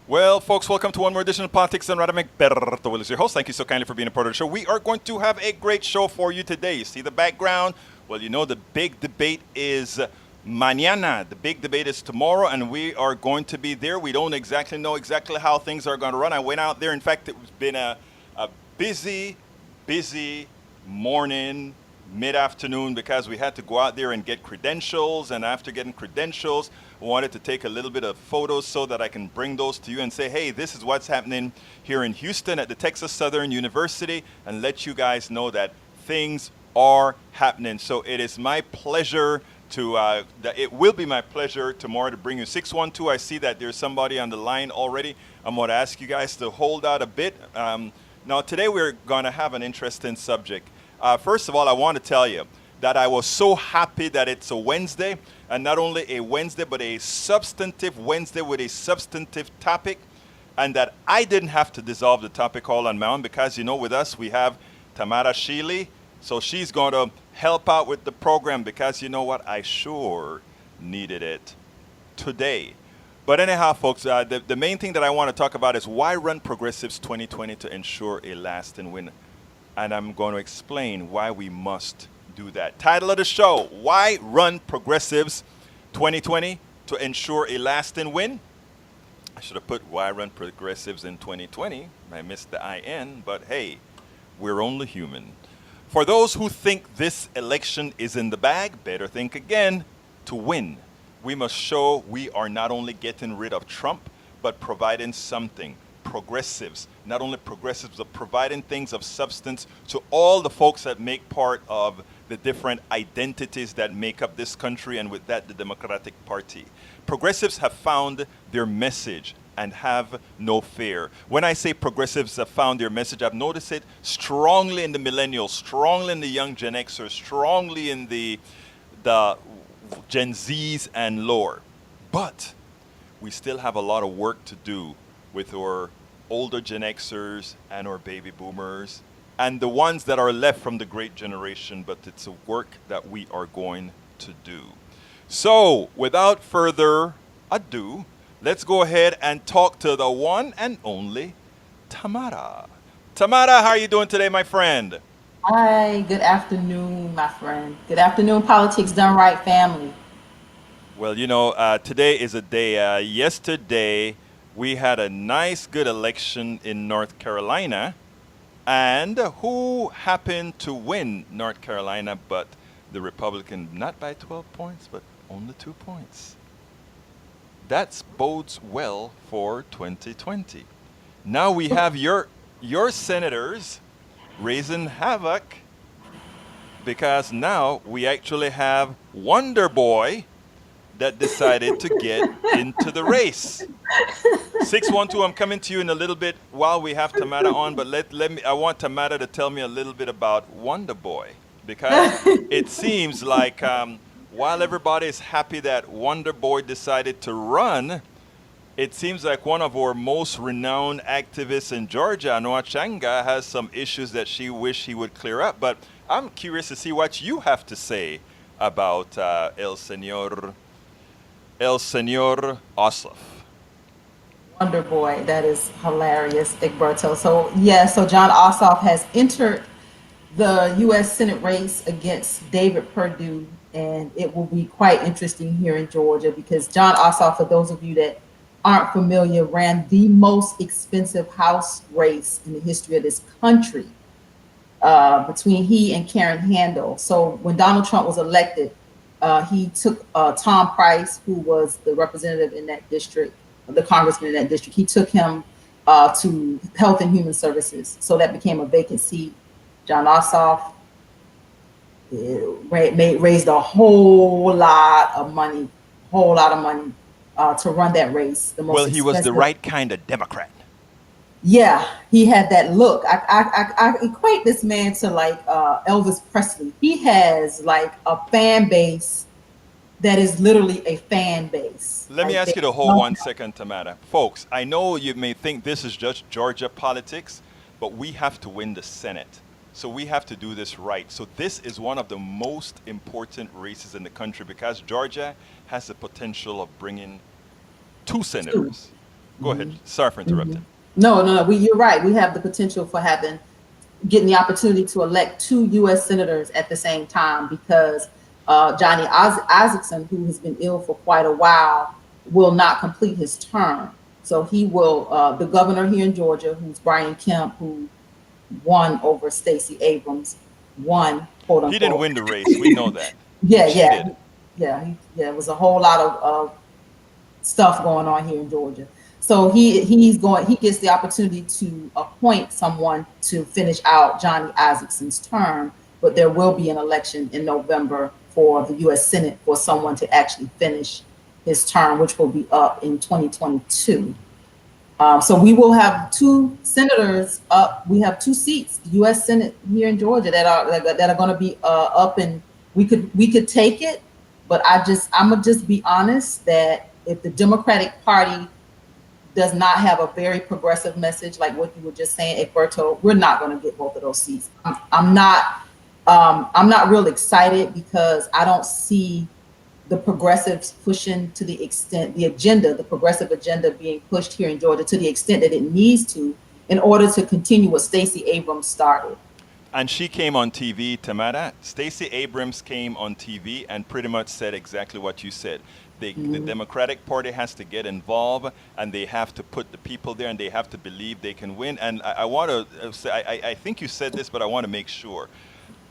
Well, folks, welcome to one more edition of Politics and Radamik Berto Willis, your host. Thank you so kindly for being a part of the show. We are going to have a great show for you today. You see the background? Well, you know the big debate is mañana. The big debate is tomorrow, and we are going to be there. We don't exactly know how things are going to run. I went out there. In fact, it's been a busy morning, mid-afternoon, because we had to go out there and get credentials. And after getting credentials, I wanted to take a little bit of photos so that I can bring those to you and say, hey, this is what's happening here in Houston at the Texas Southern University, and let you guys know that things are happening. So it is my pleasure it will be my pleasure tomorrow to bring you 612. I see that there's somebody on the line already. I'm going to ask you guys to hold out a bit. Now, today we're going to have an interesting subject. First of all, I want to tell you that I was so happy that it's a Wednesday, and not only a Wednesday, but a substantive Wednesday with a substantive topic, and that I didn't have to dissolve the topic all on my own because, you know, with us we have Tamara Sheely, so she's going to help out with the program because, you know what, I sure needed it today. But anyhow, folks, the main thing that I want to talk about is why run Progressives 2020 to ensure a lasting win. And I'm going to explain why we must do that. Title of the show, why run Progressives 2020 to ensure a lasting win? I should have put why run Progressives in 2020. I missed the IN, but hey, we're only human. For those who think this election is in the bag, better think again. To win, we must show we are not only getting rid of Trump, but providing something. Progressives, not only progressives, but providing things of substance to all the folks that make part of the different identities that make up this country, and with that, the Democratic Party. Progressives have found their message and have no fear. When I say progressives have found their message, I've noticed it strongly in the millennials, strongly in the young Gen Xers, strongly in the Gen Zs and lower. But we still have a lot of work to do with our older Gen Xers and our baby boomers and the ones that are left from the great generation, but it's a work that we are going to do. So, without further ado, let's go ahead and talk to the one and only Tamara. Tamara, how are you doing today, my friend? Hi, good afternoon, my friend. Good afternoon, Politics Done Right family. Well, you know, today is a day. Yesterday, we had a nice, good election in North Carolina. And who happened to win North Carolina but the Republican, not by 12 points, but only 2 points? That bodes well for 2020. Now we have your senators raising havoc because now we actually have Wonder Boy that decided to get into the race. 612, I'm coming to you in a little bit while we have Tamara on, but I want Tamara to tell me a little bit about Wonder Boy, because it seems like while everybody is happy that Wonder Boy decided to run, it seems like one of our most renowned activists in Georgia, Noah Changa, has some issues that she wish he would clear up. But I'm curious to see what you have to say about El Señor Ossoff. Wonder Boy, that is hilarious, Egberto. So, yeah, so John Ossoff has entered the U.S. Senate race against David Perdue, and it will be quite interesting here in Georgia because John Ossoff, for those of you that aren't familiar, ran the most expensive House race in the history of this country between he and Karen Handel. So when Donald Trump was elected, he took Tom Price, who was the representative in that district, the congressman in that district. He took him to Health and Human Services. So that became a vacant seat. John Ossoff raised a whole lot of money to run that race. The most Well, he was the expensive. right kind of Democrat. Yeah, he had that look. I equate this man to like Elvis Presley. He has like a fan base that is literally a fan base. Let me Like ask they you to hold love 1 him. second, Tamara. Folks, I know you may think this is just Georgia politics, but we have to win the Senate. So we have to do this right. So this is one of the most important races in the country because Georgia has the potential of bringing 2 Two. senators. Go ahead. Sorry for interrupting. No. You're right. We have the potential for getting the opportunity to elect two U.S. senators at the same time because Johnny Isaacson, who has been ill for quite a while, will not complete his term. So he will, the governor here in Georgia, who's Brian Kemp, who won over Stacey Abrams, won, quote He didn't unquote. win the race. We know that. Yeah, She did. yeah. It was a whole lot of stuff going on here in Georgia. So he gets the opportunity to appoint someone to finish out Johnny Isaacson's term, but there will be an election in November for the U.S. Senate for someone to actually finish his term, which will be up in 2022. So we will have two senators up. We have two seats, U.S. Senate here in Georgia that are going to be up, and we could take it. But I'm gonna just be honest that if the Democratic Party does not have a very progressive message, like what you were just saying, Egberto, we're not going to get both of those seats. I'm not real excited because I don't see the progressives pushing to the extent the progressive agenda being pushed here in Georgia to the extent that it needs to in order to continue what Stacey Abrams started. And she came on TV, Tamara. Stacey Abrams came on TV and pretty much said exactly what you said. The Democratic Party has to get involved, and they have to put the people there, and they have to believe they can win. And I want to say, I think you said this, but I want to make sure.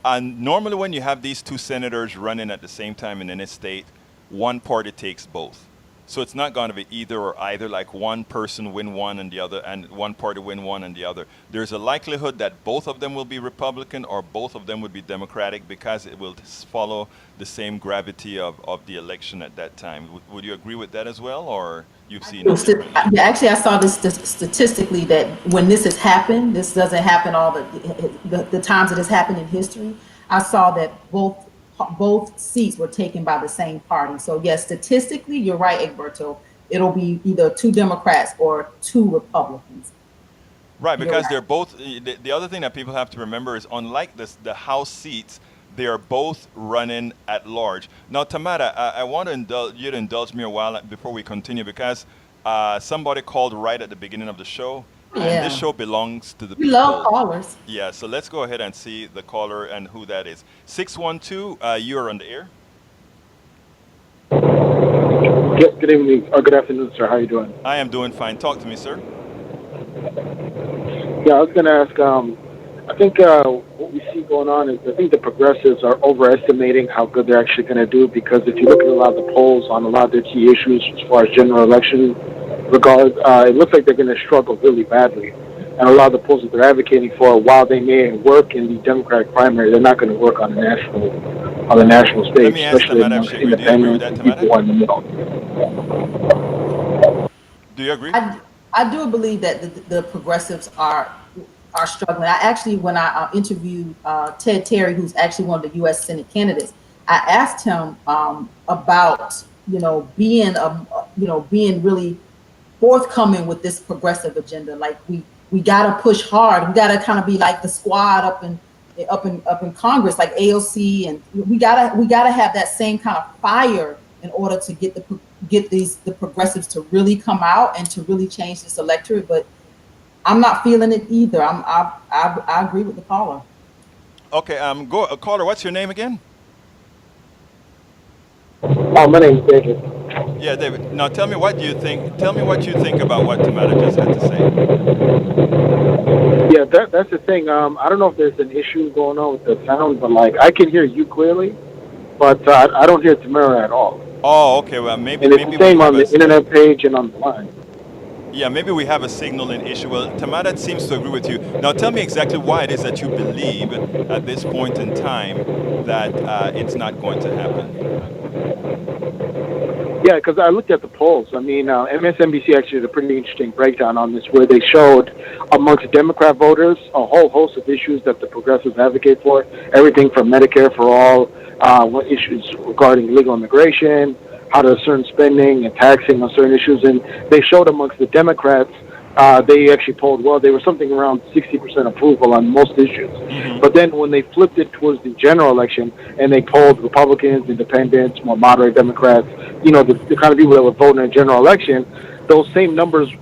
And normally when you have these two senators running at the same time in any state, one party takes both. So it's not going to be either or either, like one person win one and the other, and one party win one and the other. There's a likelihood that both of them will be Republican or both of them would be Democratic because it will follow the same gravity of the election at that time. Would you agree with that as well, or you've seen it differently? Yeah, actually, I saw this statistically that when this has happened, this doesn't happen all the times it has happened in history. I saw that both seats were taken by the same party. So yes, statistically, you're right, Egberto. It'll be either two Democrats or two Republicans. Right, because they're both. The other thing that people have to remember is, unlike the House seats, they are both running at large. Now, Tamara, I want you to indulge me a while before we continue because somebody called right at the beginning of the show. Yeah. And this show belongs to the We people. love callers. Yeah, so let's go ahead and see the caller and who that is. 612, you're on the air. Good evening, or good afternoon, sir. How are you doing? I am doing fine. Talk to me, sir. Yeah, I was going to ask, I think what we see going on is I think the progressives are overestimating how good they're actually going to do because if you look at a lot of the polls on a lot of their key issues as far as general election regard, it looks like they're going to struggle really badly. And a lot of the polls that they're advocating for, while they may work in the Democratic primary, they're not going to work on the national stage, Let me ask especially Tamara, amongst do you agree with that, independents and people who are in the middle. Do you agree? I do believe that the progressives are struggling. I actually, when I interviewed Ted Terry, who's actually one of the U.S. Senate candidates, I asked him about being really forthcoming with this progressive agenda. Like we got to push hard. We got to kind of be like the squad up in Congress, like AOC, and we gotta have that same kind of fire in order to get the progressives to really come out and to really change this electorate. But I'm not feeling it either. I agree with the caller. Okay, caller, what's your name again? Oh, my name is David. Yeah, David. Now tell me what you think. Tell me what you think about what Tamara just had to say. Yeah, that's the thing. I don't know if there's an issue going on with the sound, but like I can hear you clearly, but I don't hear Tamara at all. Oh, okay. Well, maybe And it's the same on the internet page and on the line. Yeah, maybe we have a signaling issue. Well, Tamara seems to agree with you. Now, tell me exactly why it is that you believe at this point in time that it's not going to happen. Yeah, because I looked at the polls. I mean, MSNBC actually did a pretty interesting breakdown on this where they showed amongst Democrat voters a whole host of issues that the progressives advocate for, everything from Medicare for all, what issues regarding legal immigration, how to certain spending and taxing on certain issues. And they showed amongst the Democrats, they actually polled well. They were something around 60% approval on most issues. Mm-hmm. But then when they flipped it towards the general election and they polled Republicans, independents, more moderate Democrats, the kind of people that would vote in a general election, those same numbers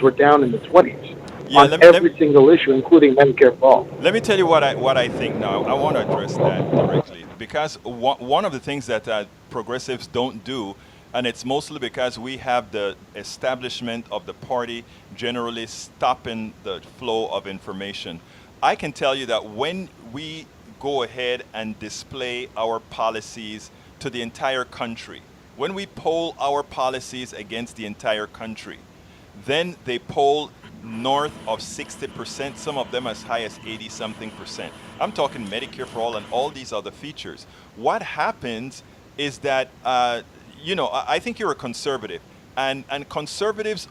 were down in the 20s Yeah, on every single issue, including Medicare for all. let me tell you what I think now. I want to address that directly because one of the things that progressives don't do, and it's mostly because we have the establishment of the party generally stopping the flow of information. I can tell you that when we go ahead and display our policies to the entire country, when we poll our policies against the entire country, then they poll north of 60%, some of them as high as 80 something percent. I'm talking Medicare for all and all these other features. What happens is that, I think you're a conservative, and conservatives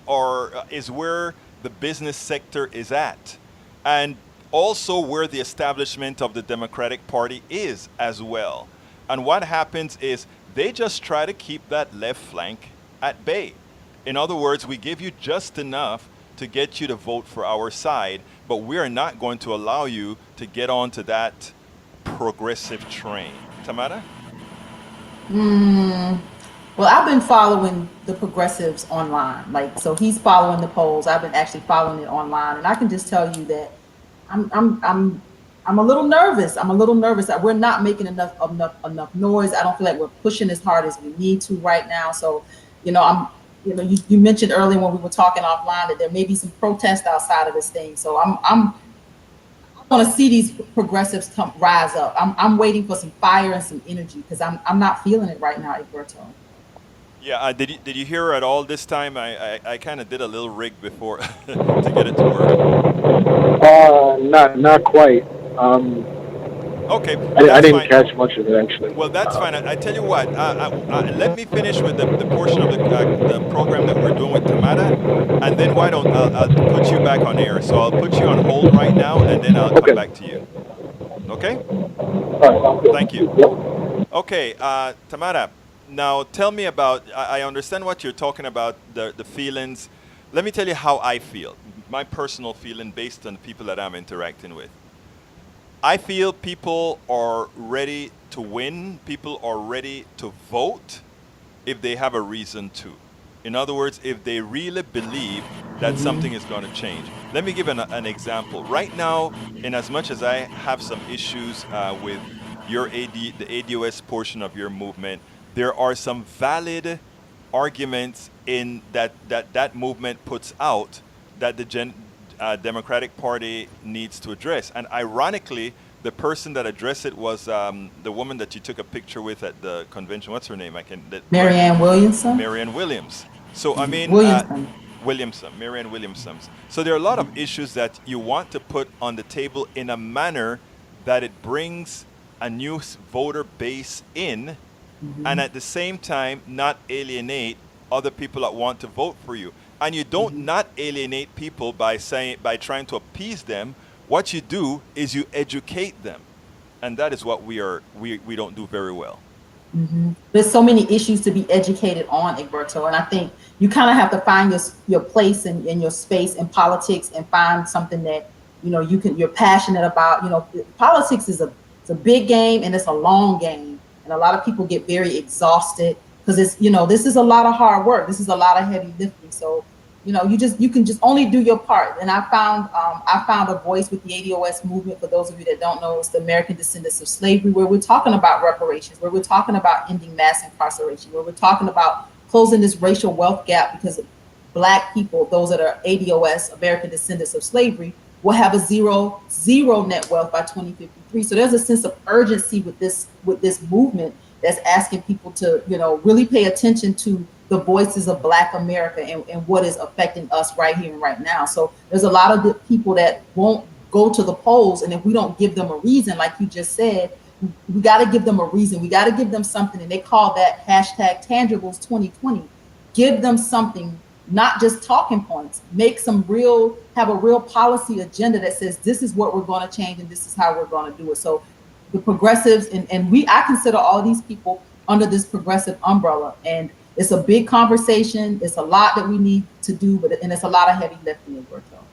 is where the business sector is at, and also where the establishment of the Democratic Party is as well. And what happens is they just try to keep that left flank at bay. In other words, we give you just enough to get you to vote for our side, but we are not going to allow you to get onto that progressive train. Tamara? Well, I've been following the progressives online. Like, so he's following the polls. I've been actually following it online, and I can just tell you that I'm a little nervous. I'm a little nervous that we're not making enough noise. I don't feel like we're pushing as hard as we need to right now. So, you mentioned earlier when we were talking offline that there may be some protest outside of this thing. So I want to see these progressives rise up. I'm waiting for some fire and some energy because I'm not feeling it right now, Egberto. Yeah, did you hear at all this time? I kind of did a little rig before to get it to work. Not quite. Okay, I that's didn't fine. catch much of it actually. Well, that's fine. I tell you what, let me finish with the portion of the program that we're doing with Tamara, and then why don't I'll put you back on air. So I'll put you on hold right now, and then I'll Okay. come back to you. Okay? All right, sounds good. Thank you. Yep. Okay, Tamara, now tell me about, I understand what you're talking about, the feelings. Let me tell you how I feel, my personal feeling based on the people that I'm interacting with. I feel people are ready to win. People are ready to vote if they have a reason to. In other words, if they really believe that something is going to change. Let me give an example. Right now, in as much as I have some issues with the ADOS portion of your movement, there are some valid arguments in that movement puts out that the Democratic Party needs to address. And ironically, the person that addressed it was the woman that you took a picture with at the convention. What's her name? Marianne Williamson. Marianne Williams. So I mean, Marianne Williamson. So there are a lot of issues that you want to put on the table in a manner that it brings a new voter base in, and at the same time not alienate other people that want to vote for you. And you don't not alienate people by trying to appease them. What you do is you educate them, and that is what we don't do very well. There's so many issues to be educated on, Egberto, and I think you kind of have to find your place in your space in politics and find something that you're passionate about. Politics is a big game and it's a long game, and a lot of people get very exhausted because this is a lot of hard work. This is a lot of heavy lifting. So you can just only do your part. And I found a voice with the ADOS movement. For those of you that don't know, it's the American Descendants of Slavery, where we're talking about reparations, where we're talking about ending mass incarceration, where we're talking about closing this racial wealth gap because Black people, those that are ADOS, American Descendants of Slavery, will have a zero net wealth by 2053. So there's a sense of urgency with this movement that's asking people to really pay attention to the voices of Black America and what is affecting us right here and right now. So there's a lot of the people that won't go to the polls, and if we don't give them a reason, like you just said, we got to give them a reason. We got to give them something, and they call that #tangibles 2020. Give them something, not just talking points. Have a real policy agenda that says this is what we're going to change and this is how we're going to do it. So the progressives and I consider all these people under this progressive umbrella, and it's a big conversation. It's a lot that we need to do, and it's a lot of heavy lifting, Roberto.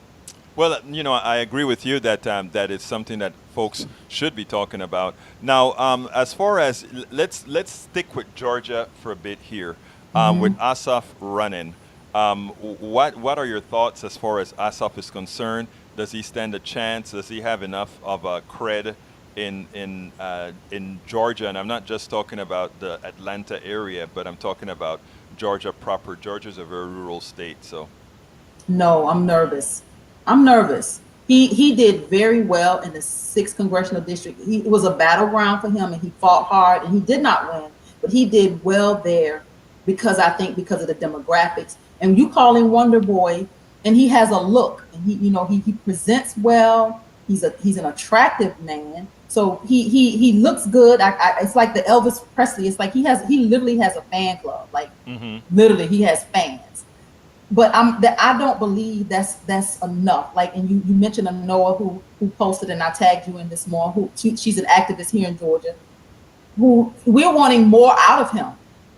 Well, I agree with you that that is something that folks should be talking about. Now, as far as let's stick with Georgia for a bit here, with Asaf running. What are your thoughts as far as Asaf is concerned? Does he stand a chance? Does he have enough of a cred in Georgia? And I'm not just talking about the Atlanta area, but I'm talking about Georgia proper. Georgia's a very rural state, so No, I'm nervous. I'm nervous. He did very well in the sixth congressional district. It was a battleground for him, and he fought hard, and he did not win, but he did well there because I think because of the demographics. And you call him Wonder Boy, and he has a look, and he presents well. He's an attractive man, so he looks good. It's like the Elvis Presley. It's like he literally has a fan club. Like hmm literally, he has fans, but I don't believe that's enough. Like, and you mentioned a Noah who posted, and I tagged you in this morning. She's an activist here in Georgia. Who we're wanting more out of him,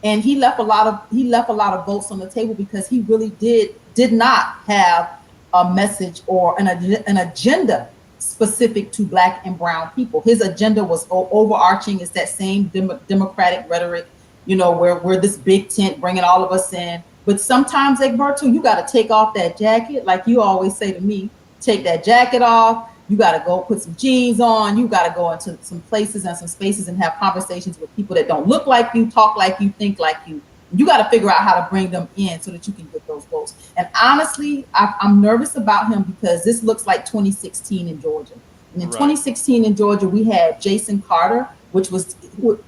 and he left a lot of votes on the table because he really did not have a message or an agenda specific to Black and brown people. His agenda was overarching. It's that same democratic rhetoric, where we're this big tent bringing all of us in. But sometimes, Egberto, you got to take off that jacket. Like you always say to me, take that jacket off. You got to go put some jeans on. You got to go into some places and some spaces and have conversations with people that don't look like you, talk like you, think like you. You got to figure out how to bring them in so that you can get those votes. And honestly, I'm nervous about him because this looks like 2016 in Georgia. And in right. 2016 in Georgia, we had Jason Carter, which was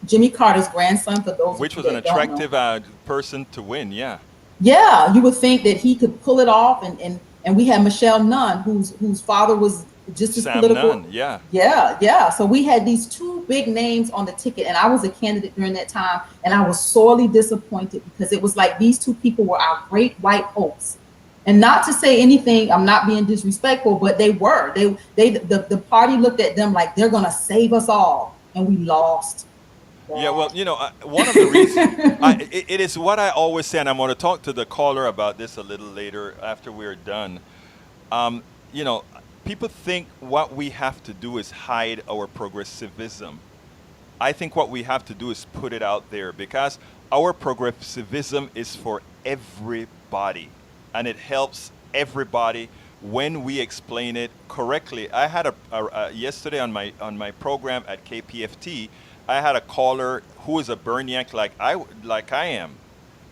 Jimmy Carter's grandson, for those Which of you was an that don't know. attractive person to win, yeah. Yeah, you would think that he could pull it off, and we had Michelle Nunn, whose father was just as Sam political. Nunn, yeah. Yeah. So we had these two big names on the ticket, and I was a candidate during that time, and I was sorely disappointed because it was like these two people were our great white hopes. And not to say anything, I'm not being disrespectful, but they were. The party looked at them like they're gonna save us all, and we lost. Yeah, well, one of the reasons it is what I always say, and I'm going to talk to the caller about this a little later after we're done. Um, you know, people think what we have to do is hide our progressivism. I think what we have to do is put it out there because our progressivism is for everybody, and it helps everybody when we explain it correctly. I had yesterday on my program at KPFT. I had a caller who is a Berniac like I am,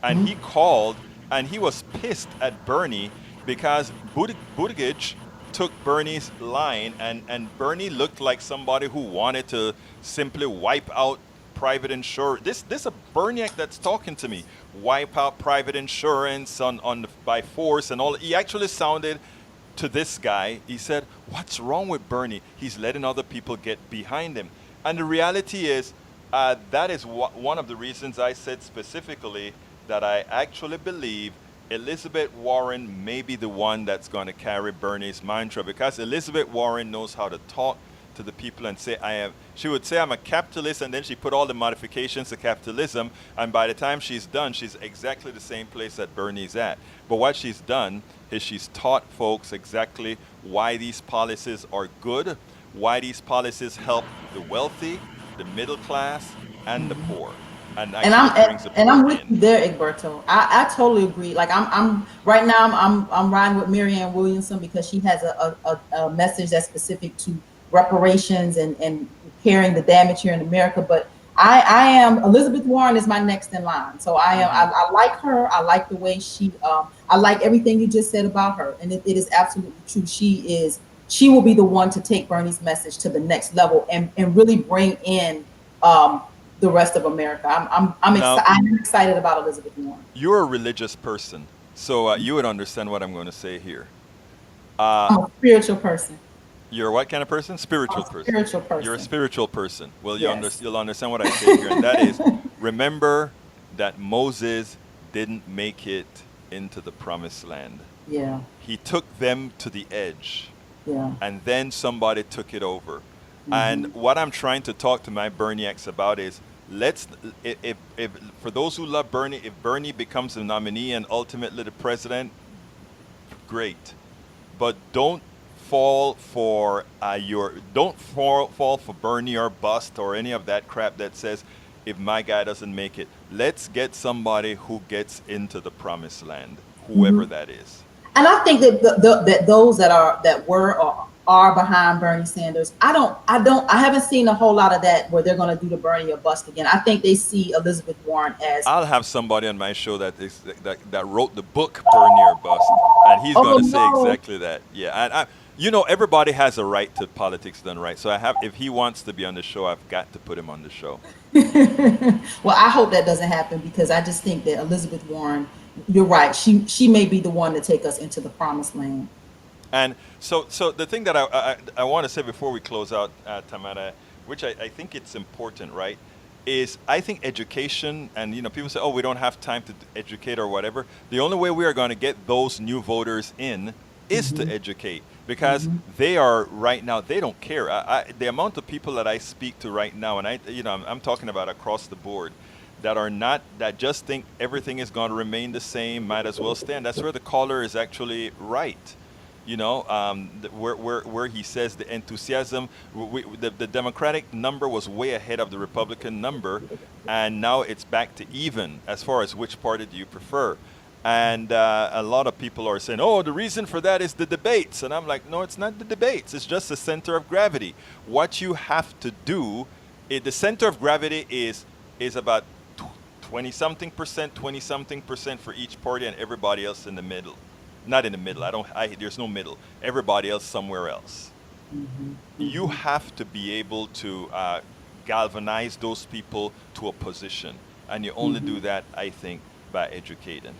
and he called and he was pissed at Bernie because Buttigieg took Bernie's line, and Bernie looked like somebody who wanted to simply wipe out private insurance. This a Berniac that's talking to me. Wipe out private insurance by force and all. He actually sounded to this guy. He said, "What's wrong with Bernie? He's letting other people get behind him." And the reality is, that is one of the reasons I said specifically that I actually believe Elizabeth Warren may be the one that's going to carry Bernie's mantra, because Elizabeth Warren knows how to talk to the people and say, she would say, I'm a capitalist, and then she put all the modifications to capitalism, and by the time she's done, she's exactly the same place that Bernie's at. But what she's done is she's taught folks exactly why these policies are good, why these policies help the wealthy, the middle class, and the poor. And I'm with you there, Egberto. I totally agree. Like I'm right now I'm riding with Marianne Williamson because she has a message that's specific to reparations and repairing the damage here in America. But I am Elizabeth Warren is my next in line. So I like her. I like the way I like everything you just said about her, and it is absolutely true. She will be the one to take Bernie's message to the next level and really bring in the rest of America. I'm excited about Elizabeth Warren. You're a religious person, so you would understand what I'm going to say here. I'm a spiritual person. You're what kind of person? Spiritual person. Spiritual person. You're a spiritual person. Well, Yes. you'll understand what I say here, and that is, remember that Moses didn't make it into the promised land. Yeah. He took them to the edge. Yeah. And then somebody took it over. And what I'm trying to talk to my Berniacs about is, if for those who love Bernie, if Bernie becomes the nominee and ultimately the president, great. But don't fall for Bernie or bust or any of that crap that says, if my guy doesn't make it. Let's get somebody who gets into the promised land. whoever that is. And I think that that those that were or are behind Bernie Sanders, I haven't seen a whole lot of that where they're going to do the Bernie or bust again. I think they see Elizabeth Warren as, I'll have somebody on my show that wrote the book Bernie or Bust, and he's oh going to say no. exactly that. Yeah, and everybody has a right to politics done right. So if he wants to be on the show, I've got to put him on the show. Well, I hope that doesn't happen because I just think that Elizabeth Warren, you're right. She may be the one to take us into the promised land. And so the thing that I want to say before we close out, Tamara, which I think it's important, right, is I think education, and people say, oh, we don't have time to educate or whatever. The only way we are going to get those new voters in is to educate, because they are right now, they don't care. The amount of people that I speak to right now, and I'm talking about across the board, that just think everything is going to remain the same, might as well stand. That's where the caller is actually right. Where he says the enthusiasm, the Democratic number was way ahead of the Republican number, and now it's back to even as far as which party do you prefer. And a lot of people are saying, oh, the reason for that is the debates. And I'm like, no, it's not the debates. It's just the center of gravity. What you have to do, the center of gravity is about 20-something percent for each party, and everybody else in the middle. Not in the middle. There's no middle. Everybody else somewhere else. You have to be able to galvanize those people to a position. And you only do that, I think, by educating.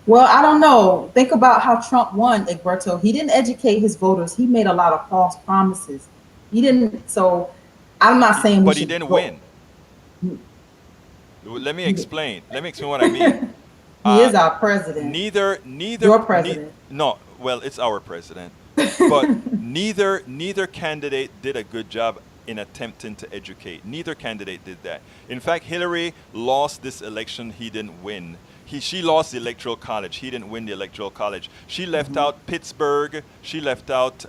Well, I don't know. Think about how Trump won, Egberto. He didn't educate his voters. He made a lot of false promises. He didn't. So I'm not saying But he didn't win. Let me explain. Let me explain what I mean. He is our president. Neither. Your president. No, well, it's our president. But neither candidate did a good job in attempting to educate. Neither candidate did that. In fact, Hillary lost this election. He didn't win. She lost the electoral college. He didn't win the electoral college. She left out Pittsburgh. She left out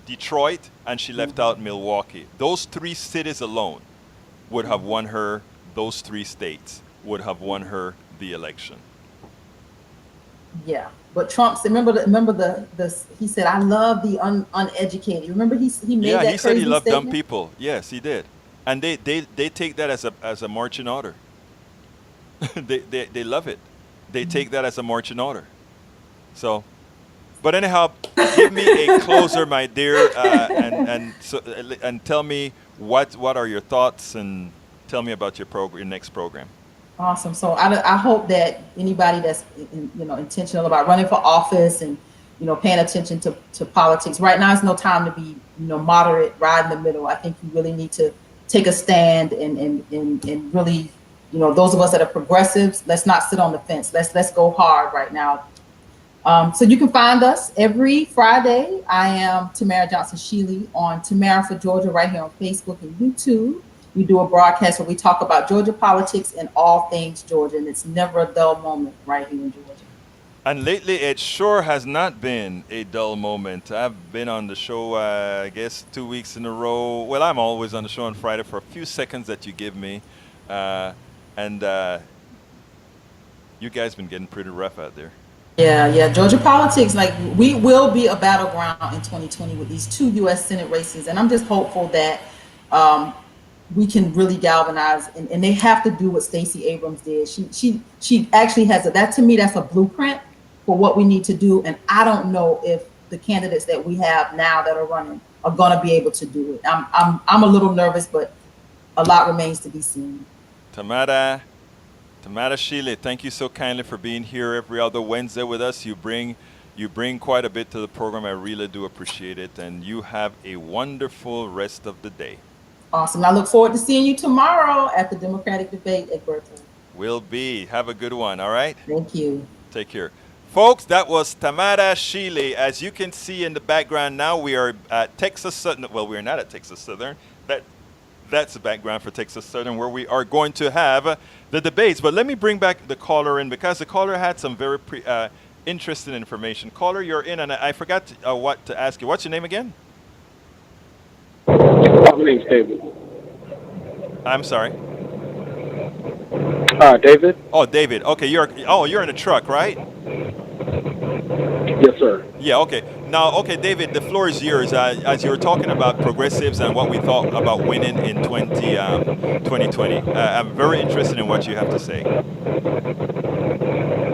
Detroit, and she left out Milwaukee. Those three cities alone would have won her. Those three states would have won her the election. Yeah, but Trump said, remember the he said, I love the uneducated. Remember he made that he said he loved statement? dumb people. Yes, he did, and they take that as a marching order. they love it. They take that as a marching order. So, but anyhow, give me a closer, my dear, and tell me what are your thoughts, and tell me about your next program. Awesome. So I hope that anybody that's intentional about running for office and paying attention to politics right now is no time to be moderate, right in the middle. I think you really need to take a stand and really those of us that are progressives, let's not sit on the fence. Let's go hard right now. So you can find us every Friday. I am Tamara Johnson Shealy on Tamara for Georgia right here on Facebook and YouTube. We do a broadcast where we talk about Georgia politics and all things Georgia, and it's never a dull moment right here in Georgia. And lately, it sure has not been a dull moment. I've been on the show, I guess, 2 weeks in a row. Well, I'm always on the show on Friday for a few seconds that you give me. And you guys been getting pretty rough out there. Yeah. Georgia politics, like we will be a battleground in 2020 with these 2 U.S. Senate races. And I'm just hopeful that we can really galvanize, and they have to do what Stacey Abrams did. She actually has that to me, that's a blueprint for what we need to do. And I don't know if the candidates that we have now that are running are going to be able to do it. I'm a little nervous, but a lot remains to be seen. Tamara Shealy, thank you so kindly for being here every other Wednesday with us. You bring quite a bit to the program. I really do appreciate it. And you have a wonderful rest of the day. Awesome. I look forward to seeing you tomorrow at the Democratic debate at Berkeley. Will be. Have a good one. All right? Thank you. Take care. Folks, that was Tamara Shealy. As you can see in the background now, we are at Texas Southern. Well, we're not at Texas Southern. That's the background for Texas Southern, where we are going to have the debates. But let me bring back the caller in, because the caller had some very interesting information. Caller, you're in, and I forgot what to ask you. What's your name again? My name's David. I'm sorry. David? Oh, David. Okay, you're in a truck, right? Yes, sir. Yeah, okay. Now, okay, David, the floor is yours. As you were talking about progressives and what we thought about winning in 2020. I'm very interested in what you have to say.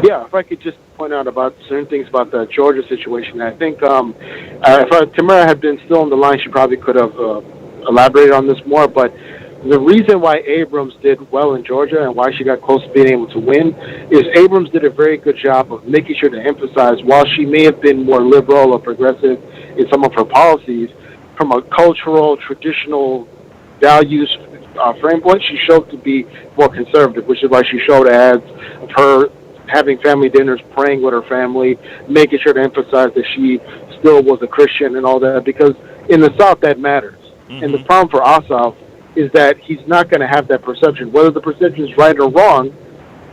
Yeah, if I could just point out about certain things about the Georgia situation. I think if Tamara had been still on the line, she probably could have elaborated on this more. But the reason why Abrams did well in Georgia and why she got close to being able to win is Abrams did a very good job of making sure to emphasize, while she may have been more liberal or progressive in some of her policies, from a cultural, traditional values framework, she showed to be more conservative, which is why she showed ads of her having family dinners, praying with her family, making sure to emphasize that she still was a Christian and all that, because in the South that matters. Mm-hmm. And the problem for Ossoff is that he's not going to have that perception. Whether the perception is right or wrong,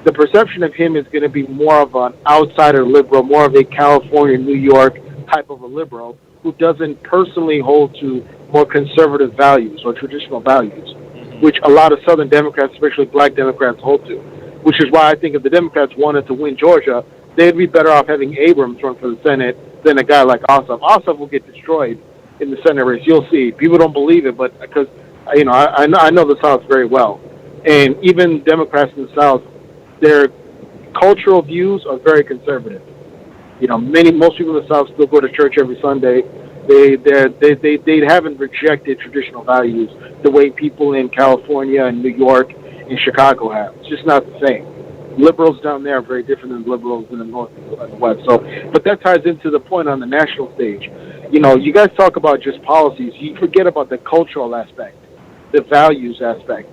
the perception of him is going to be more of an outsider liberal, more of a California, New York type of a liberal who doesn't personally hold to more conservative values or traditional values, which a lot of Southern Democrats, especially black Democrats, hold to. Which is why I think if the Democrats wanted to win Georgia, they'd be better off having Abrams run for the Senate than a guy like Ossoff. Ossoff will get destroyed in the Senate race. You'll see. People don't believe it, but because I know the South very well, and even Democrats in the South, their cultural views are very conservative. Most people in the South still go to church every Sunday. They haven't rejected traditional values the way people in California and New York and Chicago have. It's just not the same. Liberals down there are very different than liberals in the North and the West. So, but that ties into the point on the national stage. You guys talk about just policies. You forget about the cultural aspect, the values aspect.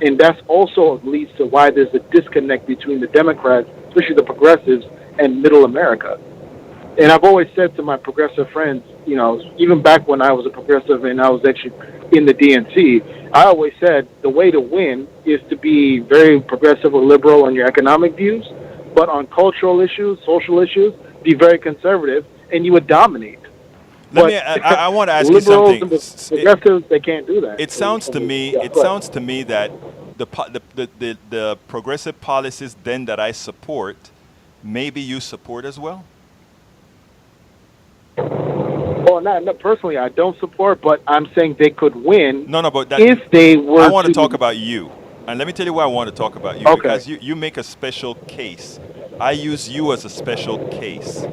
And that's also leads to why there's a disconnect between the Democrats, especially the progressives, and middle America. And I've always said to my progressive friends, even back when I was a progressive and I was actually in the DNC, I always said the way to win is to be very progressive or liberal on your economic views, but on cultural issues, social issues, be very conservative, and you would dominate. I want to ask you something. Progressives, they can't do that. It sounds to me. It sounds to me that the progressive policies then that I support, maybe you support as well. Well, not personally, I don't support, but I'm saying they could win. No, but if they were. I want to talk about you, and let me tell you why I want to talk about you. Okay. Because you make a special case. I use you as a special case.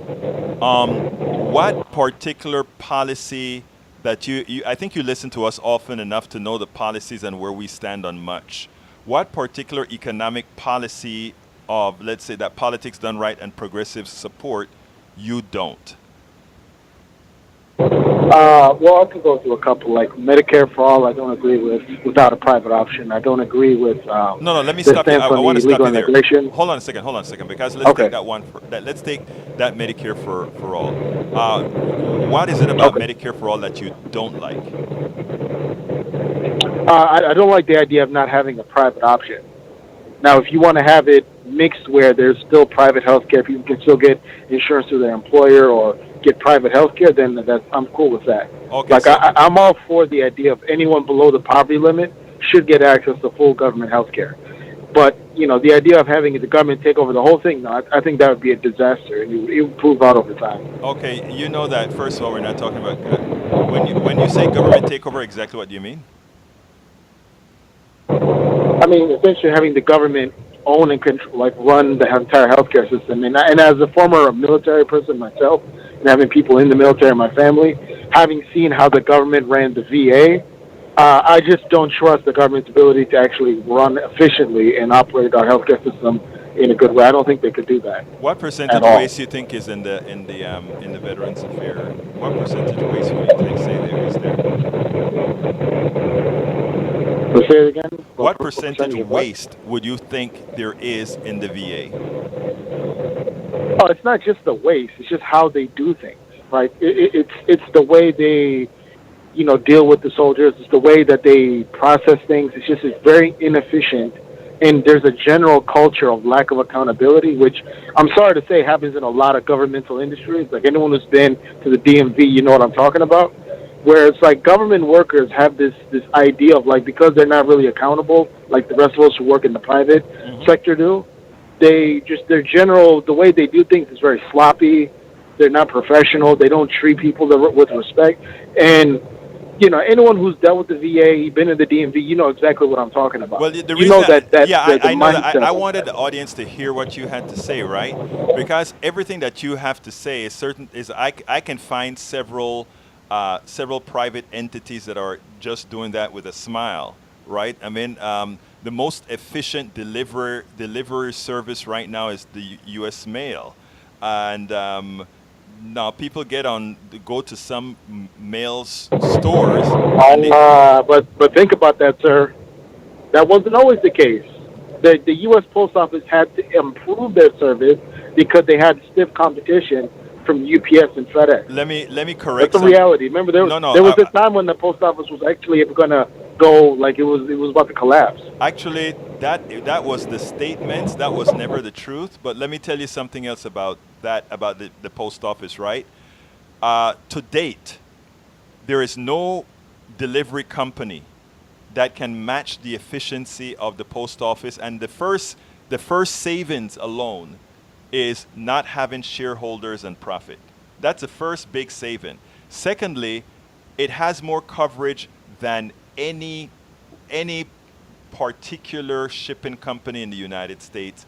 What particular policy that you I think you listen to us often enough to know the policies and where we stand on much. What particular economic policy of, let's say, that politics done right and progressives support, you don't? Well, I could go through a couple, like Medicare for all. I don't agree with without a private option. I don't agree with. No. Let me stop you. I want to stop you there. Immigration. Hold on a second, because let's take that one. Let's take that Medicare for all. What is it about Medicare for all that you don't like? I don't like the idea of not having a private option. Now, if you want to have it mixed where there's still private health care, people can still get insurance through their employer or get private health care, then I'm cool with that. Okay, like, I'm all for the idea of anyone below the poverty limit should get access to full government health care. But, the idea of having the government take over the whole thing, no, I think that would be a disaster, and it would prove out over time. Okay, you know that, first of all, we're not talking about, when you say government takeover, exactly what do you mean? I mean, essentially having the government own and control, run the entire healthcare system. And as a former military person myself, and having people in the military in my family, having seen how the government ran the VA, I just don't trust the government's ability to actually run efficiently and operate our healthcare system in a good way. I don't think they could do that. What percentage of waste do you think is in the Veterans Affairs? What percentage of waste would you say there is there? Let's say it again. What percentage of waste would you think there is in the VA? Oh, it's not just the waste. It's just how they do things. Right? It's the way they, deal with the soldiers. It's the way that they process things. It's very inefficient. And there's a general culture of lack of accountability, which I'm sorry to say happens in a lot of governmental industries. Like anyone who's been to the DMV, you know what I'm talking about. where it's like government workers have this idea of like, because they're not really accountable like the rest of us who work in the private sector do. The way they do things is very sloppy. They're not professional. They don't treat people with respect. And anyone who's dealt with the VA, been in the DMV, you know exactly what I'm talking about. Well, the You reason know that yeah, the I know that. mindset. I wanted the audience to hear what you had to say, right? Because everything that you have to say is certain. I can find several private entities that are just doing that with a smile, right? I mean, the most efficient delivery service right now is the U.S. mail, and now people go to some mail stores, and they But think about that, sir. That wasn't always the case. The U.S. Post Office had to improve their service because they had stiff competition from UPS and FedEx. let me correct That's a some. reality. Remember, No, no. there was a time when the post office was actually going to go like it was about to collapse. Actually, that was the statement. That was never the truth. But let me tell you something else about that, about the post office, right? To date, there is no delivery company that can match the efficiency of the post office. And the first savings alone is not having shareholders and profit. That's the first big saving. Secondly, it has more coverage than any particular shipping company in the United States,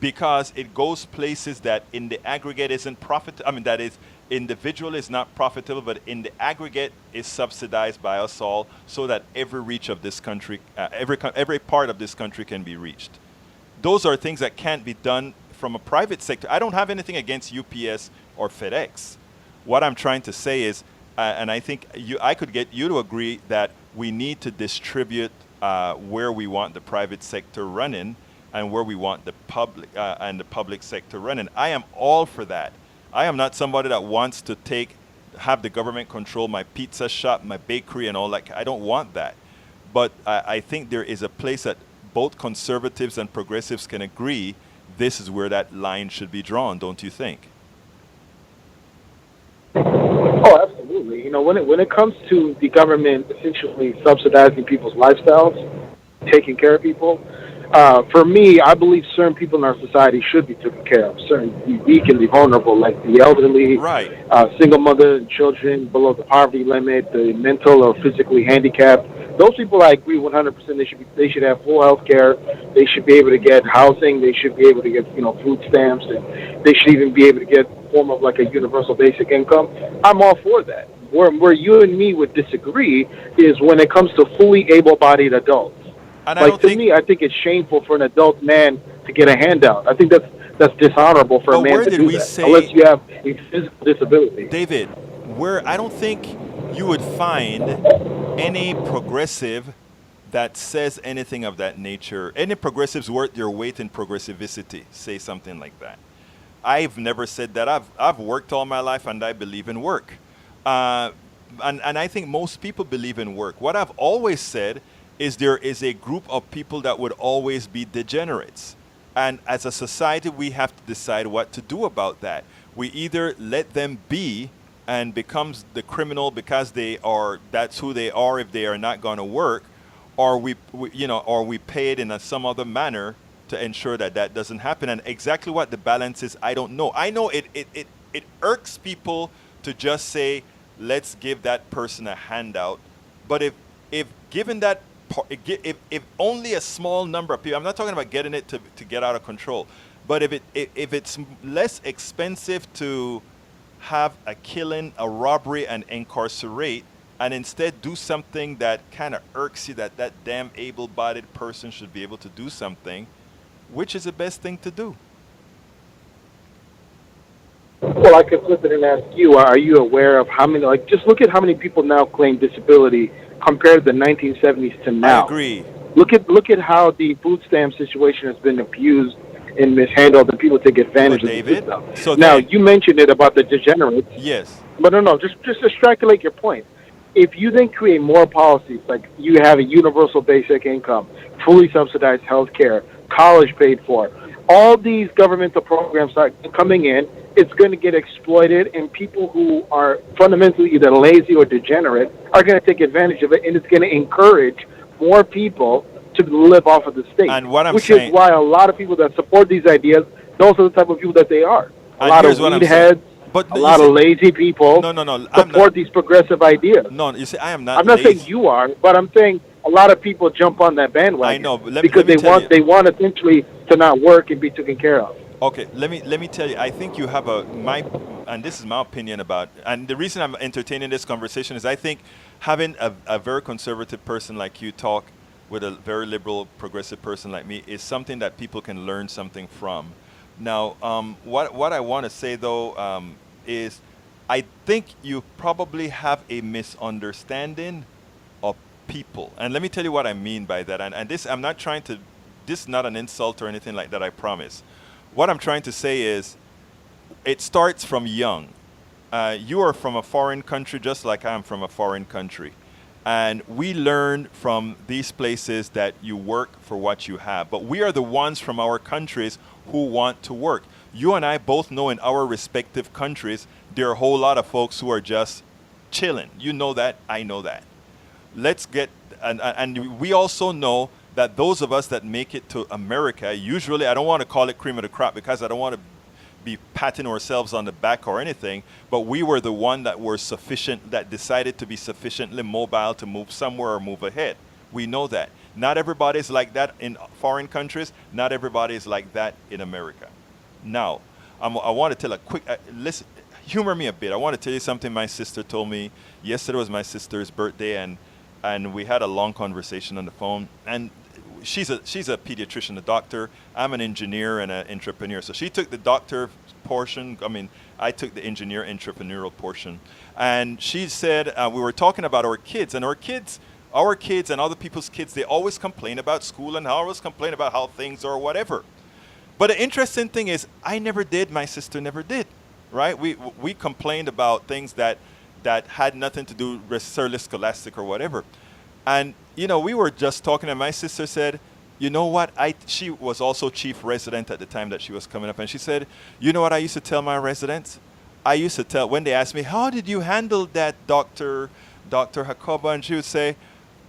because it goes places that in the aggregate isn't profit. I mean, that is individual is not profitable, but in the aggregate is subsidized by us all, so that every reach of this country, every part of this country can be reached. Those are things that can't be done from a private sector. I don't have anything against UPS or FedEx. What I'm trying to say is, and I think I could get you to agree that we need to distribute where we want the private sector running and where we want the public sector running. I am all for that. I am not somebody that wants to have the government control my pizza shop, my bakery, and all that. I don't want that. But I think there is a place that both conservatives and progressives can agree this is where that line should be drawn, don't you think? Oh, absolutely. When it comes to the government essentially subsidizing people's lifestyles, taking care of people, for me, I believe certain people in our society should be taken care of. Certain the weak and the vulnerable, like the elderly, Right. single mother and children below the poverty limit, the mental or physically handicapped. Those people, I agree 100%. They should have full health care. They should be able to get housing. They should be able to get food stamps, and they should even be able to get a form of like a universal basic income. I'm all for that. Where you and me would disagree is when it comes to fully able-bodied adults. And Like to me, I think it's shameful for an adult man to get a handout. I think that's dishonorable for a But man where to did do we that, say- unless you have a physical disability. David, I don't think you would find any progressive that says anything of that nature. Any progressives worth their weight in progressivity say something like that. I've never said that. I've worked all my life and I believe in work. And I think most people believe in work. What I've always said is there is a group of people that would always be degenerates. And as a society, we have to decide what to do about that. We either let them be and becomes the criminal because that's who they are if they are not going to work, or we pay it in some other manner to ensure that doesn't happen. And exactly what the balance is, I don't know. I know it irks people to just say, let's give that person a handout. But if given that, if only a small number of people, I'm not talking about getting it to get out of control, but if it's less expensive to have a killing, a robbery, and incarcerate, and instead do something that kind of irks you, that damn able-bodied person should be able to do something, which is the best thing to do? Well, I could flip it and ask you: are you aware of how many? Like, just look at how many people now claim disability compared to the 1970s to now. I agree. Look at how the food stamp situation has been abused and mishandled, and people take advantage of the system. So now, then, you mentioned it about the degenerates. yes. But no, just extrapolate your point. If you then create more policies, like you have a universal basic income, fully subsidized health care, college paid for, all these governmental programs start coming in, it's going to get exploited, and people who are fundamentally either lazy or degenerate are going to take advantage of it, and it's going to encourage more people to live off of the state. And what I'm which saying, is why a lot of people that support these ideas, those are the type of people that they are. A and lot here's of what I'm weed saying. heads, But a you lot see, of lazy people no, I'm support not. these progressive ideas. No, you see, I am not I'm not saying lazy. you are, but I'm saying a lot of people jump on that I bandwagon know, but because let me tell you. they want essentially to not work and be taken care of. Okay, let me tell you. I think you have and this is my opinion about. And the reason I'm entertaining this conversation is I think having a very conservative person like you talk with a very liberal, progressive person like me is something that people can learn something from. Now, what I want to say though is, I think you probably have a misunderstanding of people, and let me tell you what I mean by that. And this, I'm not trying to. This is not an insult or anything like that. I promise. What I'm trying to say is, it starts from young. You are from a foreign country just like I'm from a foreign country. And we learn from these places that you work for what you have. But we are the ones from our countries who want to work. You and I both know in our respective countries, there are a whole lot of folks who are just chilling. You know that, I know that. And we also know that those of us that make it to America, usually, I don't want to call it cream of the crop because I don't want to be patting ourselves on the back or anything, but we were the one that were sufficient, that decided to be sufficiently mobile to move somewhere or move ahead. We know that. Not everybody's like that in foreign countries. Not everybody is like that in America. Now, I want to tell a quick, listen, humor me a bit. I want to tell you something my sister told me. Yesterday was my sister's birthday, and we had a long conversation on the phone. And she's a pediatrician, a doctor. I'm an engineer and an entrepreneur. So she took the doctor portion. I mean, I took the engineer entrepreneurial portion. And she said, we were talking about our kids, and our kids and other people's kids, they always complain about school and always complain about how things are or whatever. But the interesting thing is, I never did, my sister never did, right? We complained about things that had nothing to do necessarily scholastic or whatever. And, you know, we were just talking, and my sister said, you know what, she was also chief resident at the time that she was coming up, and she said, you know what I used to tell my residents? I used to tell, when they asked me, how did you handle that, Dr. Hakoba? And she would say,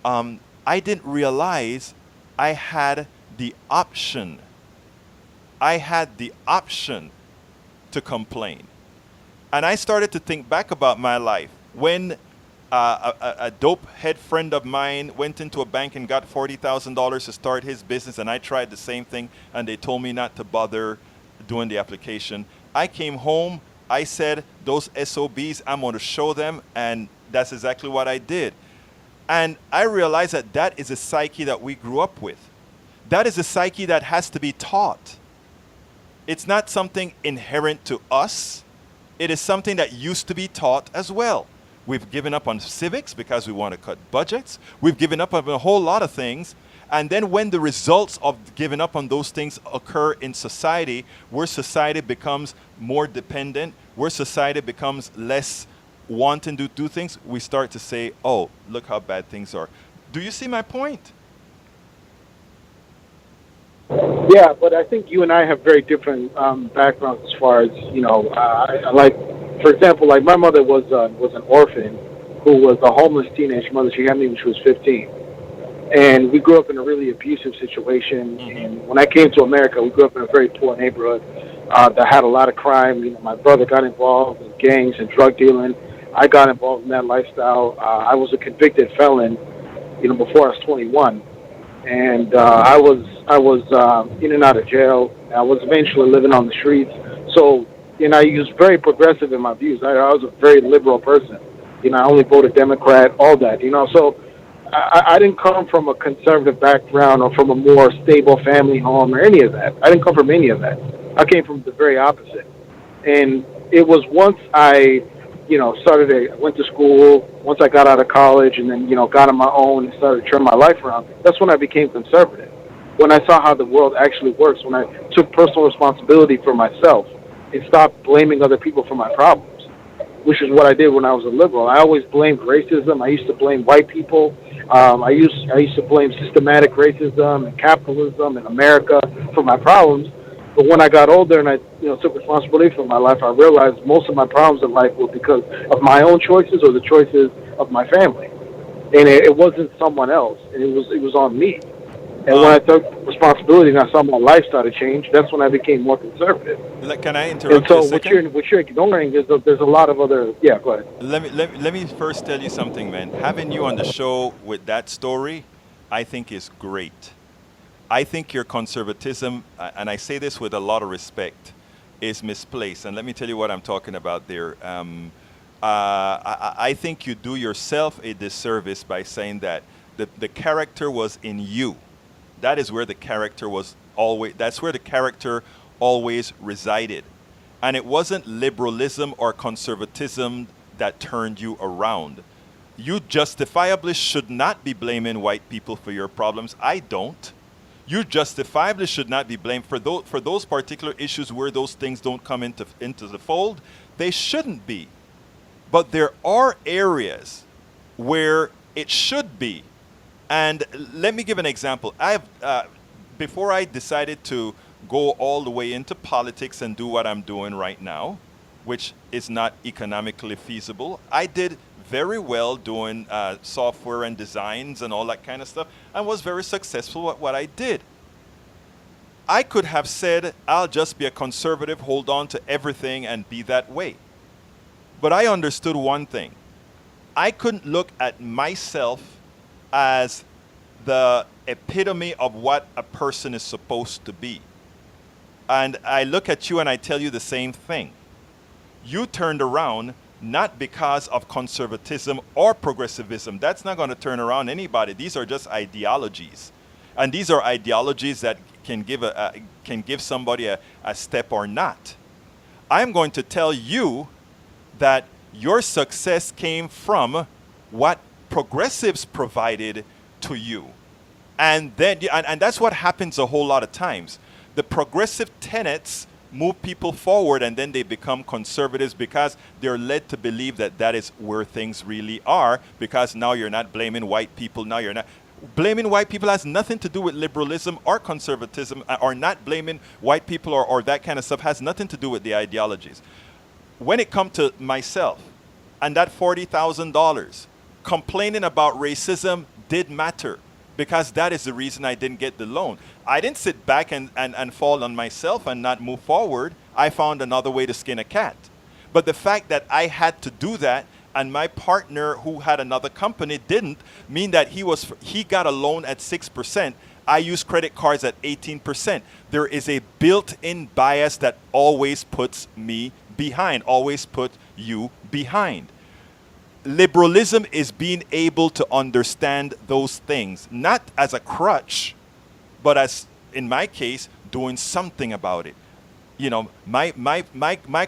I didn't realize I had the option. I had the option to complain. And I started to think back about my life when a dope head friend of mine went into a bank and got $40,000 to start his business, and I tried the same thing, and they told me not to bother doing the application. I came home, I said, those SOBs, I'm going to show them, and that's exactly what I did. And I realized that is a psyche that we grew up with. That is a psyche that has to be taught. It's not something inherent to us. It is something that used to be taught as well. We've given up on civics because we want to cut budgets. We've given up on a whole lot of things. And then when the results of giving up on those things occur in society, where society becomes more dependent, where society becomes less wanting to do things, we start to say, oh, look how bad things are. Do you see my point? Yeah, but I think you and I have very different backgrounds as far as, you know, I like, for example, like my mother was an orphan who was a homeless teenage mother. She had me when she was 15. And we grew up in a really abusive situation. Mm-hmm. And when I came to America, we grew up in a very poor neighborhood that had a lot of crime. You know, my brother got involved in gangs and drug dealing. I got involved in that lifestyle. I was a convicted felon, you know, before I was 21. And I was in and out of jail. I was eventually living on the streets. So, you know, I was very progressive in my views. I was a very liberal person. You know, I only voted Democrat, all that, you know. So I didn't come from a conservative background or from a more stable family home or any of that. I didn't come from any of that. I came from the very opposite. And it was once I, you know, went to school, once I got out of college and then, you know, got on my own and started to turn my life around, that's when I became conservative. When I saw how the world actually works, when I took personal responsibility for myself and stopped blaming other people for my problems, which is what I did when I was a liberal. I always blamed racism. I used to blame white people. I used to blame systematic racism and capitalism in America for my problems. But when I got older and I, took responsibility for my life, I realized most of my problems in life were because of my own choices or the choices of my family, and it wasn't someone else, and it was on me. And when I Um, took responsibility and I saw my life start to change, that's when I became more conservative. can I And interrupt you a so what second? you're ignoring is that there's a lot of other. Yeah, go ahead. Let me first tell you something, man. Having you on the show with that story, I think is great. I think your conservatism, and I say this with a lot of respect, is misplaced. And let me tell you what I'm talking about there. I think you do yourself a disservice by saying that the character was in you. That is where the character was always, that's where the character always resided. And it wasn't liberalism or conservatism that turned you around. You justifiably should not be blaming white people for your problems. I don't. You justifiably should not be blamed for those particular issues where those things don't come into the fold. They shouldn't be. But there are areas where it should be. And let me give an example. Before I decided to go all the way into politics and do what I'm doing right now, which is not economically feasible, I did very well doing software and designs and all that kind of stuff, and was very successful at what I did. I could have said, I'll just be a conservative, hold on to everything, and be that way. But I understood one thing. I couldn't look at myself as the epitome of what a person is supposed to be. And I look at you and I tell you the same thing. You turned around not because of conservatism or progressivism. That's not going to turn around anybody. These are just ideologies. And these are ideologies that can give somebody a step or not. I'm going to tell you that your success came from what progressives provided to you. And that's what happens a whole lot of times. The progressive tenets move people forward, and then they become conservatives because they're led to believe that that is where things really are, because now you're not blaming white people. Now you're not blaming white people. Has nothing to do with liberalism or conservatism, or not blaming white people or that kind of stuff has nothing to do with the ideologies. When it comes to myself and that $40,000, complaining about racism did matter, because that is the reason I didn't get the loan. I didn't sit back and fall on myself and not move forward. I found another way to skin a cat. But the fact that I had to do that and my partner who had another company didn't, mean that he got a loan at 6%. I use credit cards at 18%. There is a built-in bias that always puts me behind, always put you behind. Liberalism is being able to understand those things, not as a crutch, but as, in my case, doing something about it. You know, my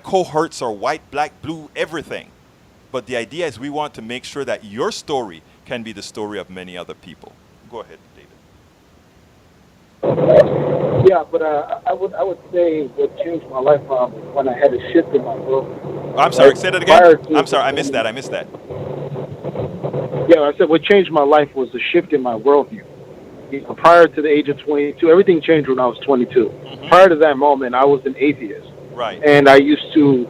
cohorts are white, black, blue, everything. But the idea is we want to make sure that your story can be the story of many other people. Go ahead, David. Yeah, but I would say what changed my life when I had a shift in my world. I'm sorry, say that again. I'm sorry, I missed that. Yeah, I said what changed my life was the shift in my worldview. Prior to the age of 22, everything changed when I was 22. Mm-hmm. Prior to that moment, I was an atheist. Right. And I used to,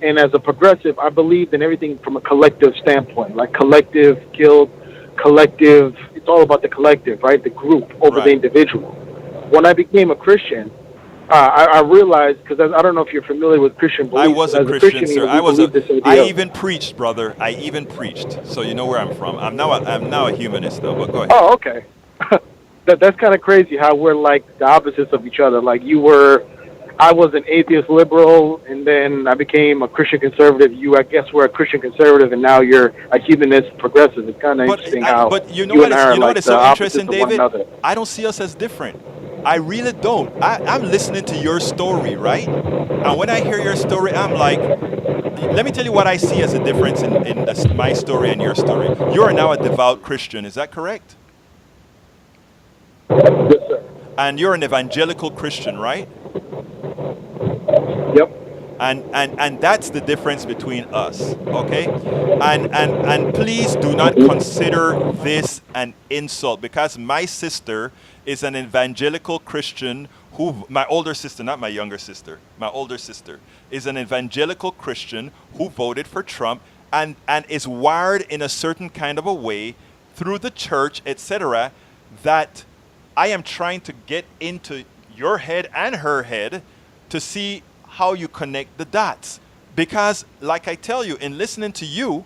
and as a progressive, I believed in everything from a collective standpoint, like collective guilt, collective, it's all about the collective, right? The group over the individual. When I became a Christian, I realized, because I don't know if you're familiar with Christian beliefs. I was a Christian, sir. I even preached, brother. I even preached. So you know where I'm from. I'm now a humanist, though. But go ahead. Oh, okay. That's kind of crazy how we're like the opposites of each other. Like I was an atheist liberal, and then I became a Christian conservative. You, I guess, were a Christian conservative, and now you're a humanist progressive. It's kind of interesting how. But you know what is so interesting, David? I don't see us as different. I really don't. I'm listening to your story, right? And when I hear your story, I'm like, let me tell you what I see as a difference in my story and your story. You are now a devout Christian, is that correct? Yes, sir. And you're an evangelical Christian, right? Yep. And that's the difference between us, okay? And please do not consider this an insult, because my sister is an evangelical Christian my older sister, not my younger sister, my older sister is an evangelical Christian who voted for Trump and is wired in a certain kind of a way through the church, etc., that I am trying to get into your head and her head to see how you connect the dots. Because, like I tell you, in listening to you,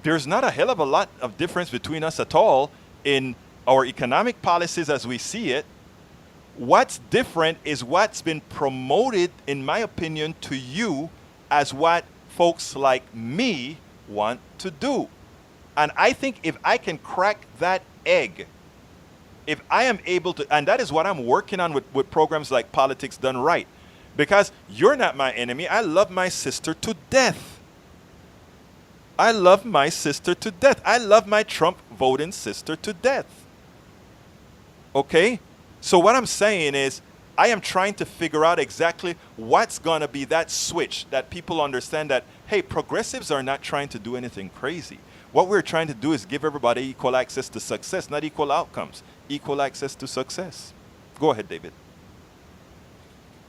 there's not a hell of a lot of difference between us at all in our economic policies as we see it. What's different is what's been promoted, in my opinion, to you as what folks like me want to do. And I think if I can crack that egg, if I am able to, and that is what I'm working on with programs like Politics Done Right, because you're not my enemy. I love my sister to death. I love my sister to death. I love my Trump voting sister to death. Okay? So what I'm saying is, I am trying to figure out exactly what's going to be that switch that people understand that, hey, progressives are not trying to do anything crazy. What we're trying to do is give everybody equal access to success, not equal outcomes. Equal access to success. Go ahead, David.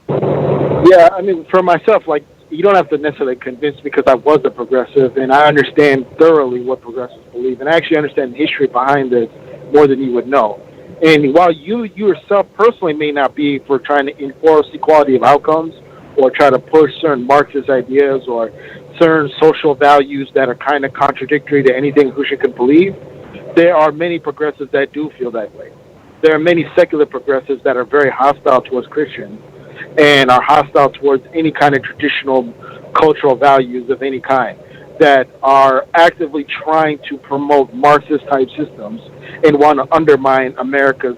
Yeah, I mean, for myself, like, you don't have to necessarily convince me because I was a progressive and I understand thoroughly what progressives believe. And I actually understand the history behind this more than you would know. And while you yourself personally may not be for trying to enforce equality of outcomes or try to push certain Marxist ideas or certain social values that are kind of contradictory to anything a Christian could believe, there are many progressives that do feel that way. There are many secular progressives that are very hostile towards Christians and are hostile towards any kind of traditional cultural values of any kind, that are actively trying to promote Marxist type systems and want to undermine America's,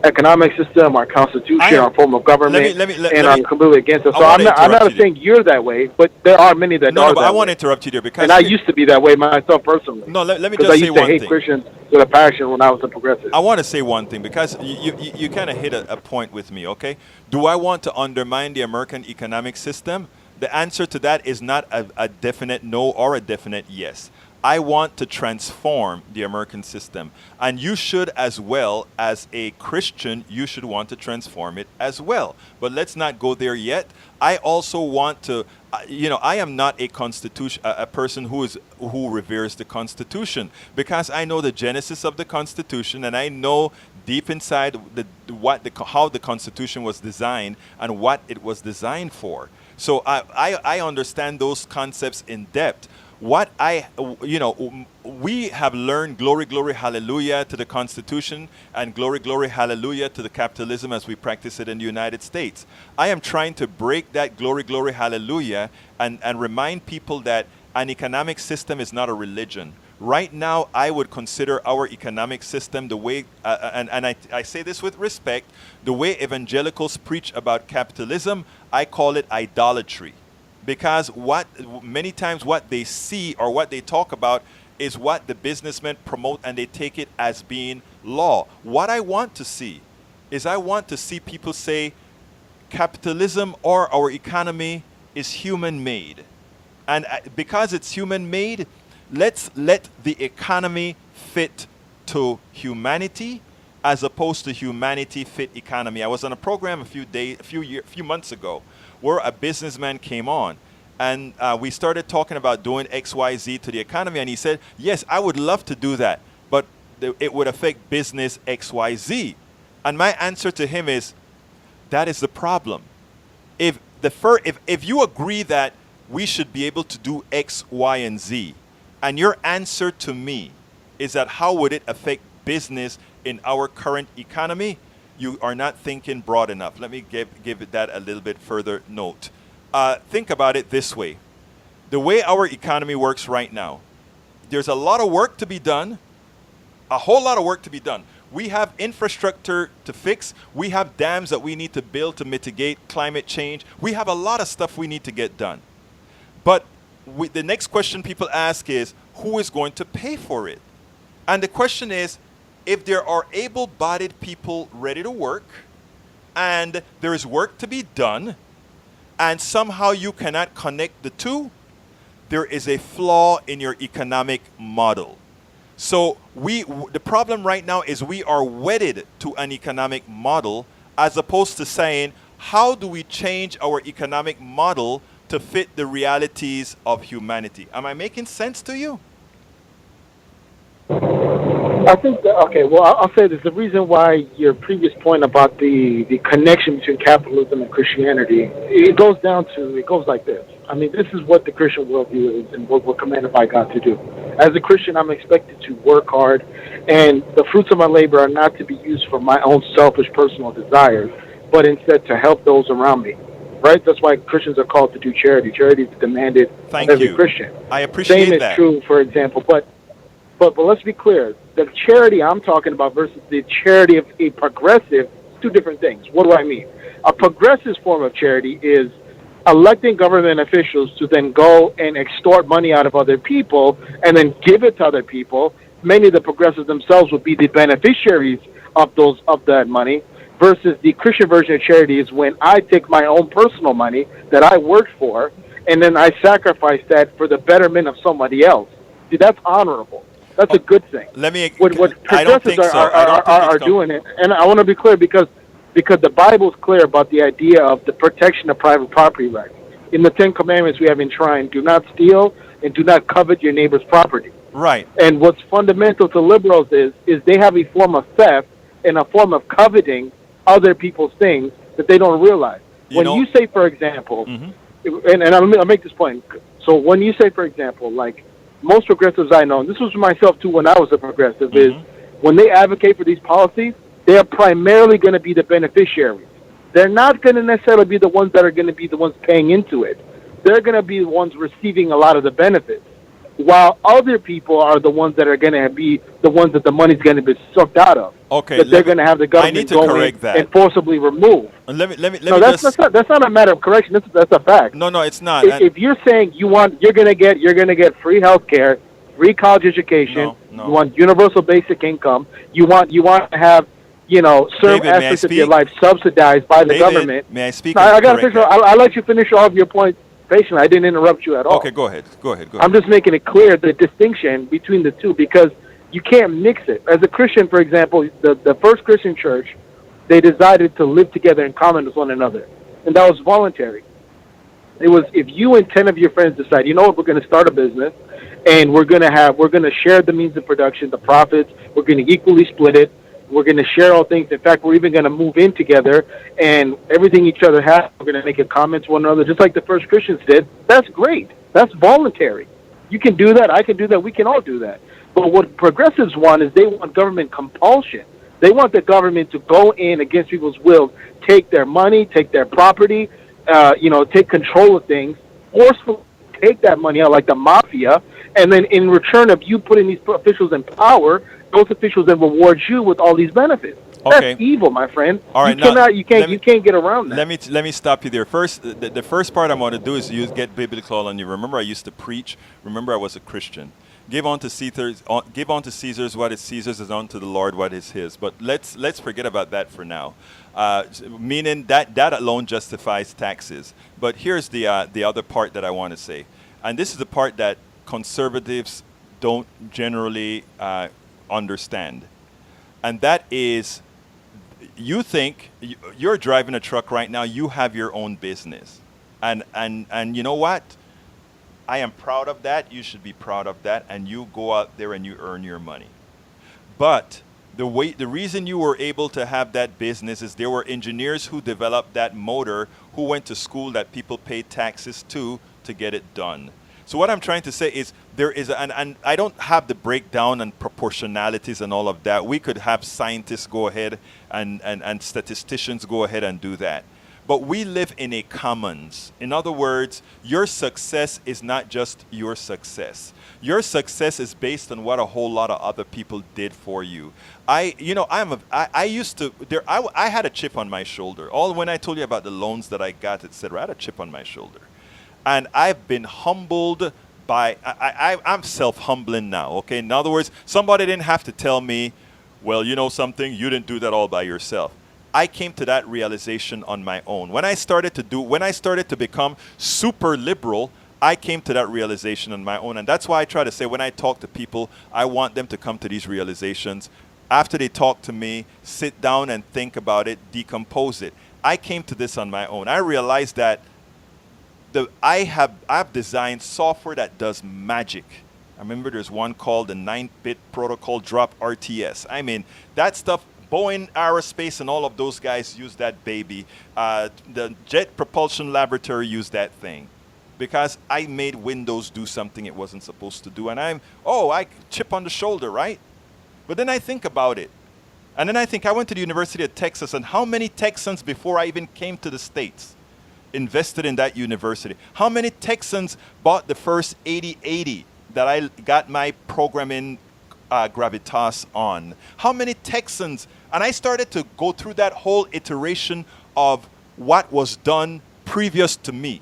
economic system, our constitution, our form of government, and are completely against it. So I'm not saying you're that way, but there are many that are that way. No, but I want to interrupt you there because... And I used to be that way myself personally. No, let me just say one thing. Because I used to hate Christians with a passion when I was a progressive. I want to say one thing because you kind of hit a point with me, okay? Do I want to undermine the American economic system? The answer to that is not a definite no or a definite yes. I want to transform the American system. And you should, as well as a Christian, you should want to transform it as well. But let's not go there yet. I also want to, I am not a person who reveres the Constitution, because I know the genesis of the Constitution and I know deep inside how the Constitution was designed and what it was designed for. So I understand those concepts in depth. We have learned glory, glory, hallelujah to the Constitution and glory, glory, hallelujah to the capitalism as we practice it in the United States. I am trying to break that glory, glory, hallelujah and remind people that an economic system is not a religion. Right now, I would consider our economic system the way, and I say this with respect, the way evangelicals preach about capitalism, I call it idolatry. Because many times what they see or what they talk about is what the businessmen promote, and they take it as being law. What I want to see is I want to see people say capitalism or our economy is human-made. And because it's human-made, let's let the economy fit to humanity as opposed to humanity fit economy. I was on a program a few months ago where a businessman came on and we started talking about doing XYZ to the economy, and he said, yes, I would love to do that, but it would affect business XYZ. And my answer to him is, that is the problem. If you agree that we should be able to do X, Y, and Z, and your answer to me is that how would it affect business in our current economy, you are not thinking broad enough. Let me give it that a little bit further note. Think about it this way. The way our economy works right now, there's a lot of work to be done, a whole lot of work to be done. We have infrastructure to fix. We have dams that we need to build to mitigate climate change. We have a lot of stuff we need to get done. But the next question people ask is, who is going to pay for it? And the question is, if there are able-bodied people ready to work, and there is work to be done, and somehow you cannot connect the two, there is a flaw in your economic model. So the problem right now is we are wedded to an economic model as opposed to saying, how do we change our economic model to fit the realities of humanity? Am I making sense to you? I think that, okay, well, I'll say this. The reason why your previous point about the connection between capitalism and Christianity, it goes like this. I mean, this is what the Christian worldview is and what we're commanded by God to do. As a Christian, I'm expected to work hard, and the fruits of my labor are not to be used for my own selfish personal desires, but instead to help those around me. Right? That's why Christians are called to do charity. Charity is demanded Thank of every you. Christian. I appreciate Same that. is true, for example, but let's be clear. The charity I'm talking about versus the charity of a progressive, two different things. What do I mean? A progressive form of charity is electing government officials to then go and extort money out of other people and then give it to other people. Many of the progressives themselves would be the beneficiaries of that money. Versus the Christian version of charity is when I take my own personal money that I worked for and then I sacrifice that for the betterment of somebody else. See, that's honorable. That's a good thing. What I don't think progressives so. are doing it, and I want to be clear because the Bible is clear about the idea of the protection of private property rights. In the Ten Commandments we have enshrined, do not steal and do not covet your neighbor's property. Right. And what's fundamental to liberals is they have a form of theft and a form of coveting other people's things that they don't realize. You say, for example, and I'll make this point. So when you say, for example, like most progressives I know, and this was for myself too when I was a progressive, is when they advocate for these policies, they are primarily going to be the beneficiaries. They're not going to necessarily be the ones that are going to be the ones paying into it. They're going to be the ones receiving a lot of the benefits, while other people are the ones that are going to be the ones that the money's going to be sucked out of. Okay, that they're going to have the government go in and forcibly remove. That's not a matter of correction. That's a fact. No, it's not. If you're saying you're going to get free health care, free college education, you want universal basic income, you want to have certain aspects of your life subsidized by the government. May I speak? I got to finish. I'll let you finish all of your points patiently. I didn't interrupt you at all. Okay, go ahead. I'm just making it clear the distinction between the two because you can't mix it. As a Christian, for example, the first Christian church, they decided to live together in common with one another, and that was voluntary. It was if you and 10 of your friends decide, you know what, we're going to start a business, and we're going to share the means of production, the profits. We're going to equally split it. We're going to share all things. In fact, we're even going to move in together, and everything each other has, we're going to make a comment to one another, just like the first Christians did. That's great. That's voluntary. You can do that. I can do that. We can all do that. But what progressives want is they want government compulsion. They want the government to go in against people's will, take their money, take their property, take control of things, forcefully take that money out like the mafia, and then in return of you putting these officials in power, those officials then reward you with all these benefits. Okay. That's evil, my friend. All right, you can't get around that. Let me stop you there. First, the first part I want to do is get biblical on you. Remember, I used to preach. Remember, I was a Christian. Give unto Caesar's what is Caesar's, and unto the Lord what is His. But let's forget about that for now. Meaning that alone justifies taxes. But here's the other part that I want to say, and this is the part that conservatives don't generally understand, and that is, you think you're driving a truck right now. You have your own business, and you know what? I am proud of that. You should be proud of that. And you go out there and you earn your money. But the reason you were able to have that business is there were engineers who developed that motor who went to school that people paid taxes to get it done. So what I'm trying to say is there is, and I don't have the breakdown and proportionalities and all of that. We could have scientists go ahead and statisticians go ahead and do that. But we live in a commons. In other words, your success is not just your success. Your success is based on what a whole lot of other people did for you. I had a chip on my shoulder. All when I told you about the loans that I got, etc., I had a chip on my shoulder. And I've been humbled by, I'm self-humbling now, okay? In other words, somebody didn't have to tell me, well, you know something, you didn't do that all by yourself. I came to that realization on my own. When I started to become super liberal, I came to that realization on my own. And that's why I try to say when I talk to people, I want them to come to these realizations after they talk to me, sit down and think about it, decompose it. I came to this on my own. I realized that I've designed software that does magic. I remember there's one called the 9-bit protocol drop RTS. I mean, that stuff, Boeing Aerospace and all of those guys use that baby. The Jet Propulsion Laboratory used that thing because I made Windows do something it wasn't supposed to do. And I chip on the shoulder, right? But then I think about it. And then I think I went to the University of Texas, and how many Texans before I even came to the States invested in that university? How many Texans bought the first 8080 that I got my programming gravitas on? How many Texans? And I started to go through that whole iteration of what was done previous to me.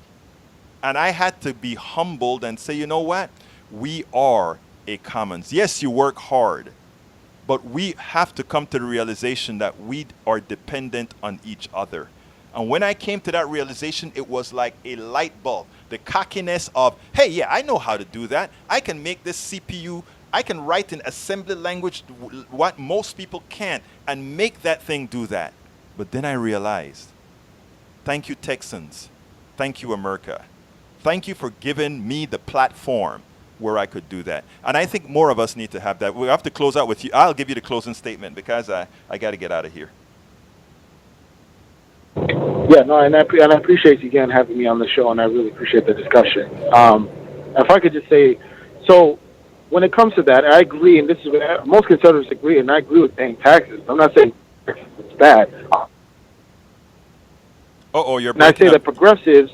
And I had to be humbled and say, you know what? We are a commons. Yes, you work hard, but we have to come to the realization that we are dependent on each other. And when I came to that realization, it was like a light bulb. The cockiness of, hey, yeah, I know how to do that. I can make this CPU, I can write in assembly language what most people can't and make that thing do that. But then I realized, thank you, Texans. Thank you, America. Thank you for giving me the platform where I could do that. And I think more of us need to have that. We have to close out with you. I'll give you the closing statement because I got to get out of here. Yeah, no, and I appreciate you again having me on the show, and I really appreciate the discussion. If I could just say, so when it comes to that, I agree, and this is what most conservatives agree, and I agree with paying taxes. I'm not saying it's bad. You're and I say up. that progressives,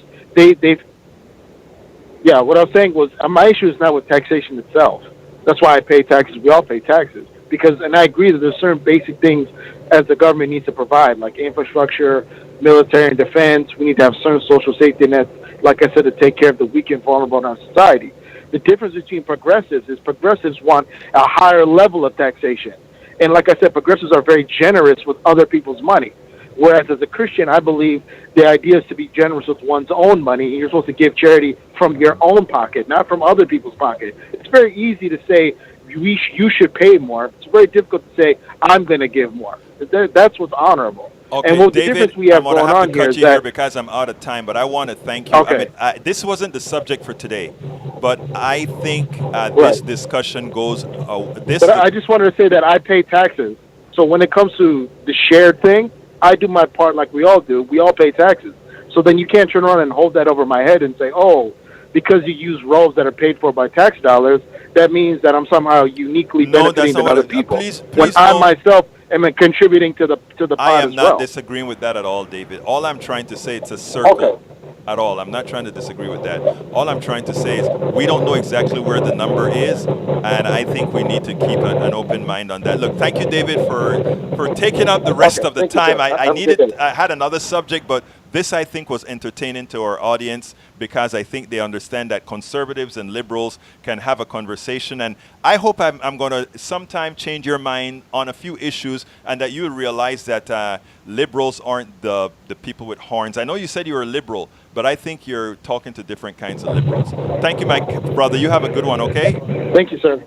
yeah, what I was saying was my issue is not with taxation itself. That's why I pay taxes. We all pay taxes. And I agree that there's certain basic things as the government needs to provide, like infrastructure, military and defense. We need to have certain social safety nets, like I said, to take care of the weak and vulnerable in our society. The difference between progressives is progressives want a higher level of taxation. And like I said, progressives are very generous with other people's money. Whereas as a Christian, I believe the idea is to be generous with one's own money. You're supposed to give charity from your own pocket, not from other people's pocket. It's very easy to say you should pay more. It's very difficult to say I'm going to give more. That's what's honorable. Okay, and what David, the difference we have I'm going to going have on to here cut is you here that because I'm out of time, but I want to thank you. Okay. I mean, this wasn't the subject for today, but I think this Right. discussion goes. But I just wanted to say that I pay taxes. So when it comes to the shared thing, I do my part like we all do. We all pay taxes. So then you can't turn around and hold that over my head and say, oh, because you use roles that are paid for by tax dollars, that means that I'm somehow uniquely benefiting than other people. Please when I don't. myself am contributing to the pot I am as not well. disagreeing with that at all, David. All I'm trying to say, it's a circle. Okay. At all. I'm not trying to disagree with that. All I'm trying to say is we don't know exactly where the number is, and I think we need to keep an open mind on that. Look, thank you, David, for taking up the rest of the Thank you, time. sir. I Have a good day. I had another subject, but this I think was entertaining to our audience because I think they understand that conservatives and liberals can have a conversation. And I hope I'm going to sometime change your mind on a few issues and that you will realize that liberals aren't the people with horns. I know you said you were a liberal, but I think you're talking to different kinds of liberals. Thank you, my brother. You have a good one, okay? Thank you, sir.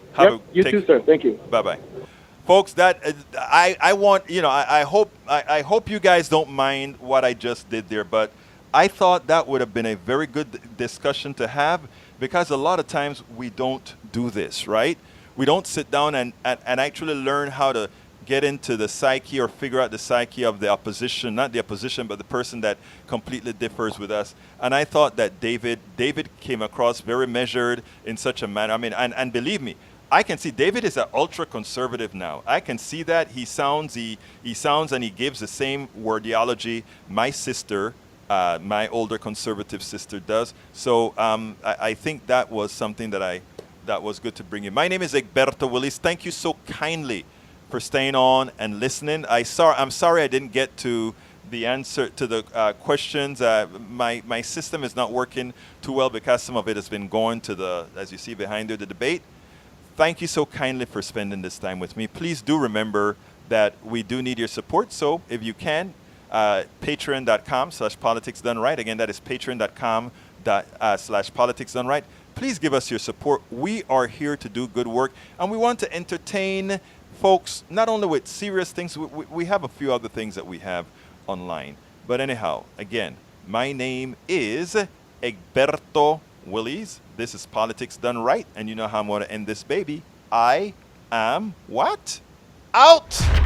You take- too, sir. Thank you. Bye-bye. Folks, that I want, I hope you guys don't mind what I just did there, but I thought that would have been a very good discussion to have because a lot of times we don't do this, right? We don't sit down and actually learn how to get into the psyche or figure out the psyche of the opposition, not the opposition, but the person that completely differs with us. And I thought that David came across very measured in such a manner. I mean, and believe me, I can see David is an ultra conservative now. I can see that he sounds and he gives the same wordiology my sister, my older conservative sister, does. So I think that was something that was good to bring you. My name is Egberto Willis. Thank you so kindly for staying on and listening. I'm sorry I didn't get to the answer to the questions. My system is not working too well because some of it has been going to as you see behind there, the debate. Thank you so kindly for spending this time with me. Please do remember that we do need your support. So if you can, patreon.com/politicsdoneright. Again, that is patreon.com/politicsdoneright. Please give us your support. We are here to do good work, and we want to entertain folks, not only with serious things, we have a few other things that we have online. But anyhow, again, my name is Egberto Willies. This is Politics Done Right, and you know how I'm going to end this baby. I am what? Out!